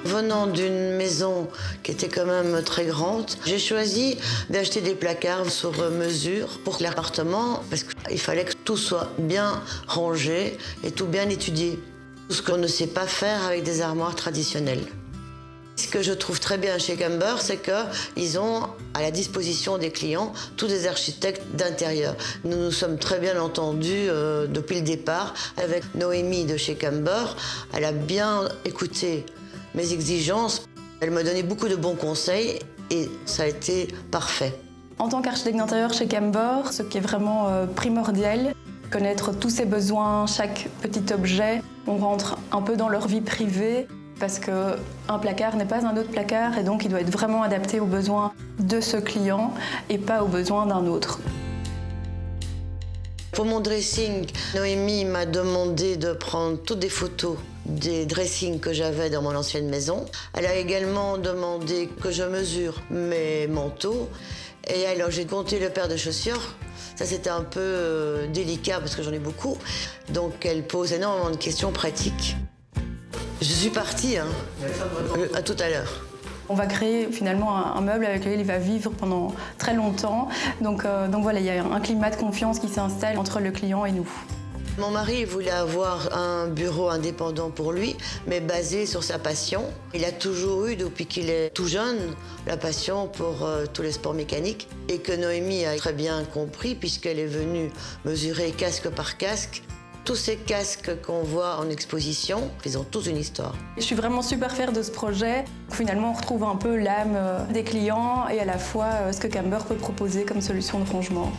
Venant d'une maison qui était quand même très grande, j'ai choisi d'acheter des placards sur mesure pour l'appartement parce qu'il fallait que tout soit bien rangé et tout bien étudié. Tout ce qu'on ne sait pas faire avec des armoires traditionnelles. Ce que je trouve très bien chez Camber, c'est qu'ils ont à la disposition des clients tous des architectes d'intérieur. Nous nous sommes très bien entendus depuis le départ avec Noémie de chez Camber. Elle a bien écouté mes exigences. Elle m'a donné beaucoup de bons conseils et ça a été parfait. En tant qu'architecte d'intérieur chez Camber, ce qui est vraiment primordial, connaître tous ses besoins, chaque petit objet. On rentre un peu dans leur vie privée parce qu'un placard n'est pas un autre placard et donc il doit être vraiment adapté aux besoins de ce client et pas aux besoins d'un autre. Pour mon dressing, Noémie m'a demandé de prendre toutes des photos des dressings que j'avais dans mon ancienne maison. Elle a également demandé que je mesure mes manteaux. Et alors j'ai compté le paire de chaussures. Ça c'était un peu délicat parce que j'en ai beaucoup. Donc elle pose énormément de questions pratiques. Je suis partie, hein. À tout à l'heure. On va créer finalement un meuble avec lequel il va vivre pendant très longtemps. Donc voilà, il y a un climat de confiance qui s'installe entre le client et nous. Mon mari voulait avoir un bureau indépendant pour lui, mais basé sur sa passion. Il a toujours eu, depuis qu'il est tout jeune, la passion pour tous les sports mécaniques. Et que Noémie a très bien compris, puisqu'elle est venue mesurer casque par casque. Tous ces casques qu'on voit en exposition, ils ont tous une histoire. Je suis vraiment super fière de ce projet. Finalement, on retrouve un peu l'âme des clients et à la fois ce que Camber peut proposer comme solution de rangement.